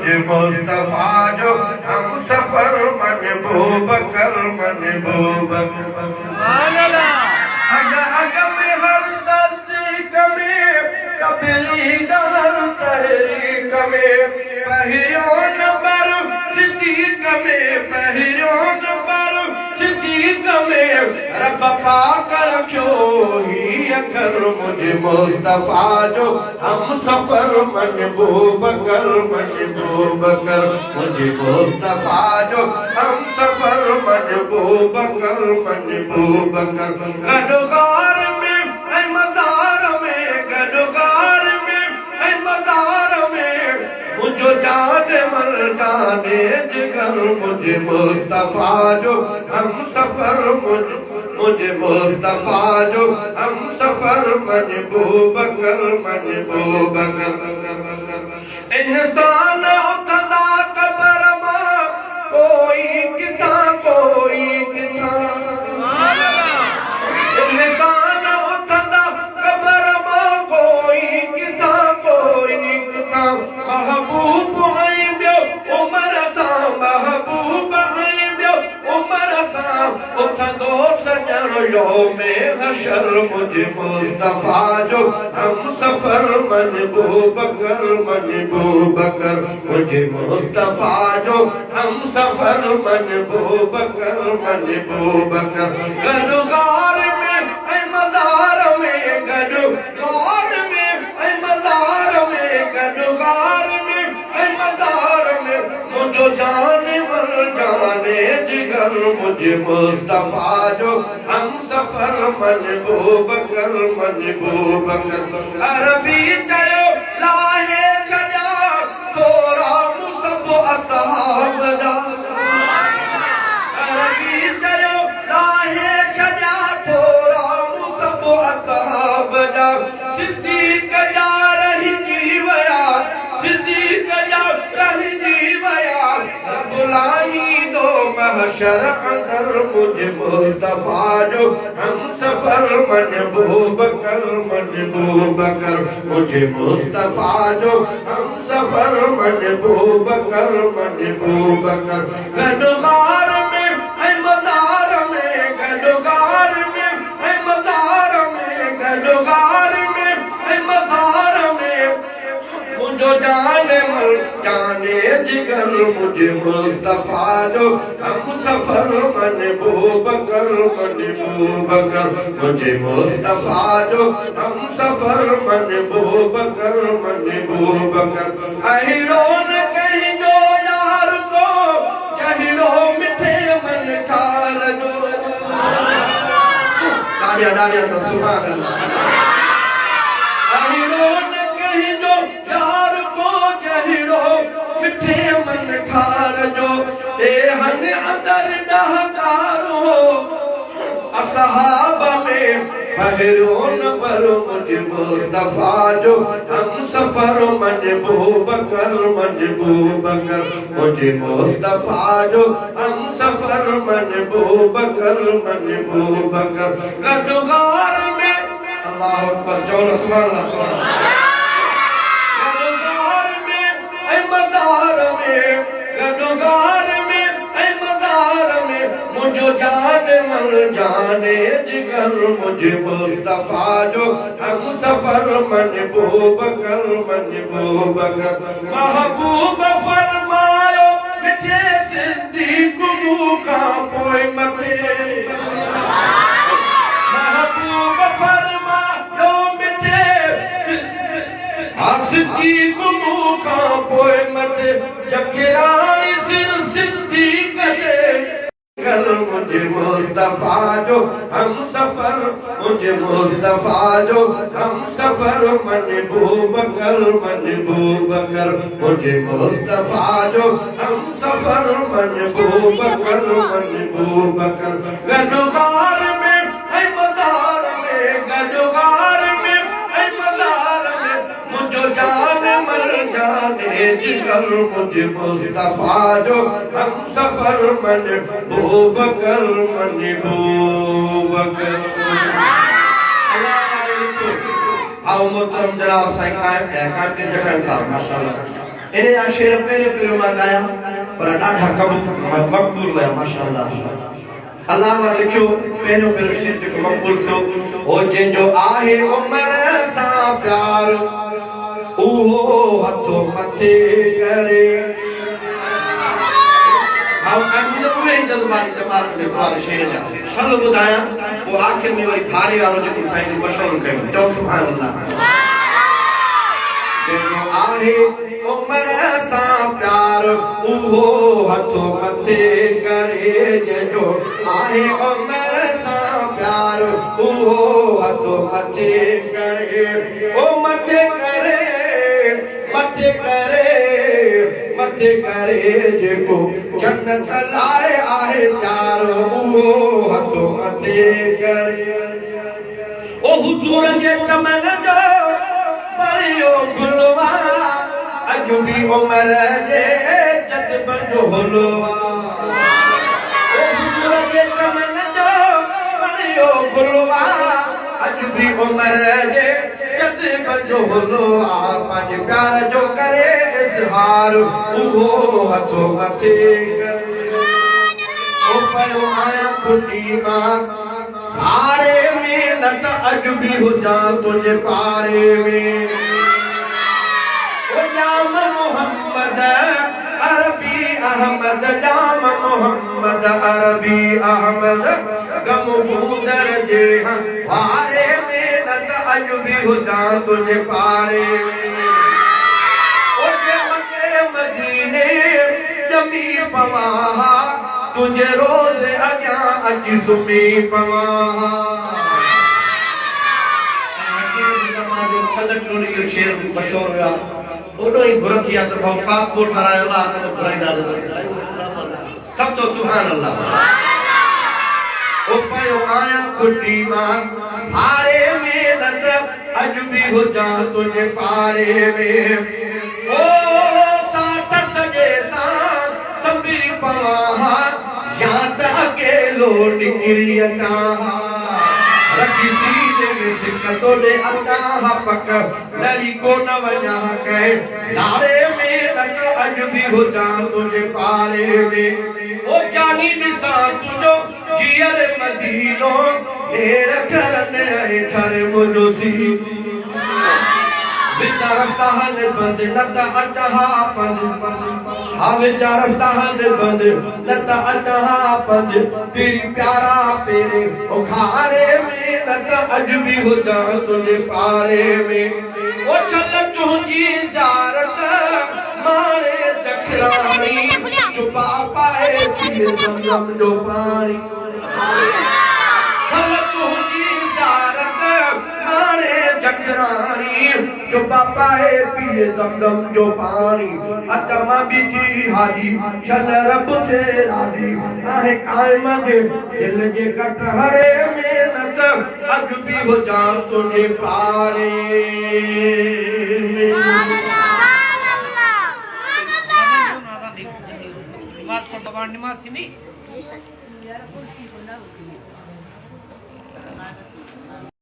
मुझे मुस्तफा जो हम सफर महबूब कर महबूब अग में हर तहरीक में तबलीग हर तहरीक में पहिरोन पर सिद्दीक में पहिरोन पर सिद्दीक में रब पाक रखो ही कर मुझे मुस्तफा जो हम सफर महबूब कर मुझे मुस्तफा जो हम सफर महबूब कर गडगार में है मज़ार में गडगार में है मज़ार में मुझे जाने मर जाने जिगर मुझे मुस्तफा जो हम सफर मुझे मुस्तफा जो हम सफर महबूब कर इंसान उठदा कबर मां कोई किथा इंसान उठदा कबर मां कोई किथा महबूब आई बियो उमर सा महबूब आई बियो उमर सा उठंदो सजण योमे हशर मुझे मुस्तफा जो हम सफर महबूब कर मुझे मुस्तफा जो हम सफर महबूब कर गडगार में है मज़ार में गडगार में है मज़ार में गडगार में है मज़ार में मुझे जाने मर जाने जिगर मुझे मुस्तफा जो हम सफर महबूब कर अरबी चयो लाहे छजा तोरा मुसब असहाब जा अरबी चयो लाहे छजा तोरा मुसब असहाब जा सिद्दीक जा रही जीवया सिद्दीक जा रही जीवया बुलाई दो महशर अंदर मुझे मुस्तफा जो हम सफर महबूब कर मुझे मुस्तफा जो हम सफर महबूब कर गडगार में है मज़ार में गडगार में है मज़ार में गडगार में है मज़ार में मुझे जाने मर जाने जिगर मुझे मुस्तफा जो हम सफर महबूब कर मुझे मुस्तफा जो हम सफर महबूब कर अहिरोन कहीं जो यार को जहिरो मिठे मन ठार जो डालिया तो सुभान अल्लाह अहिरोन कहीं जो यार को जहिरो मिठे मन ठार जो ए हन अंदर डहकार हो असहाब में पहिरोन पर मुझे मुस्तफा जो हम सफर महबूब कर मुझे मुस्तफा जो हम सफर महबूब कर गडगार में अल्लाह अकबर जोर सुभान अल्लाह गडगार में है मज़ार में गडगार में है मज़ार में मुझे जाने मर जाने जिगर मुझे मुस्तफा जो हम सफर महबूब कर महबूब फरमायो मिठे सिद्दीक का पोए मथे महबूब फरमायो मिठे सिद्दीक का पोए मथे जखरानी सिर सिद्दीक दे कर मुझे मुस्तफा जो हम सफर मुझे मुस्तफा जो हम सफर महबूब कर मुझे मुस्तफा जो हम सफर महबूब कर गडगार में है मज़ार में गडगार में है मज़ार में मुझे जाने मर जाने जिगर मुझे मुस्तफा जो हम सफर महबूब कर आओ मोहतरम जनाब साईं कायम के जशन का माशाअल्लाह इन्हें जा शेर पहले मां गाया पर ॾाढा मक़बूल हुआ माशाअल्लाह। अल्लाह वारे लिखियो पहिरियों शेर जेको मक़बूल थियो हो जंहिंजो आहे उम्र सां प्यार उहो हथो मथे करे। उहे जज़्बाती जमात में वारे शेर जा हल ॿुधायां पोइ आख़िर में वरी थारे वारो जेको साईं मशहूरु कयो चओ सुभाणे अल्लाह। जंहिंजो आहे उम्र सां प्यार उहो हथो मथे करे। जंहिंजो आहे उम्र सां प्यार उहो हथो मथे करे। ओ मथे करे मथे करे मथे करे जेको जन्नत लाइ आहे त्यार उहो हथो मथे करे। ओ हुजूर जे चमन जो पढ़ियो गुलवा अॼु बि उमिरि जे जज़्ब जो हुलवा। ओ हुजूर जे चमन जो पढ़ियो गुलवा अॼु बि उमिरि जे जज़्ब जो हुलवा। पंहिंजे प्यार जो करे इज़हार उहो हथो मथे करे। ओ पियो आहियां खुटी मां भाड़े में न त अॼु बि हुजां तुंहिंजे पाड़े में। ओ जाम मोहम्मद अरबी अहमद जाम मोहम्मद अरबी अहमद गम बूदर जे भाड़े में न त अॼु बि हुजां तुंहिंजे पाड़े में। ओ जे मके मदीने ॼमी पवां तुझे रोज़ अॻियां अची सुम्ही पवां। इहो शेर मशहूरु हुया ओॾो ई घुर थी आहे त भाऊ पासपोर्ट ठाराए अलाह घुराईंदा सभु तो सुभाणे अलाह। ओ पियो आहियां खुटी मां भाड़े में न त अॼु बि हुजां तुंहिंजे पाड़े में। ओ साठ सॼे सां संभरी पवां या त अकेलो निकिरी अचां। रखी सीने में सिक तोड़े अचां पक लड़ी को न वञा कह लाड़े में न त अॼु बि हुजां तुंहिंजे पाड़े में। ओ जानी ॾिसां तुंहिंजो जीअर मदीनो ढेर ठरनि ऐं ठर मुंहिंजो सीनो। विचार तहन बंद न त अचहा पंध हा विचार तहन बंद न त अचहा पंध तेरी प्यारा पेरे उखारे में न त अॼु बि हुजां तुंहिंजे पाड़े में। ओ छल तुंहिंजी ज़ारत माणे जखराणी चुपा पाए पिए ज़मज़म जो पाणी। छल तुंहिंजी ज़ारत माणे जखराणी चुपा पाए पिए ज़मज़म जो पाणी। अचमा बिठी हाजी छल रब थे राज़ी आहे क़ाइम जे दिल जे कटहरे में न त अॼु बि हुजां तुंहिंजे पाड़े में।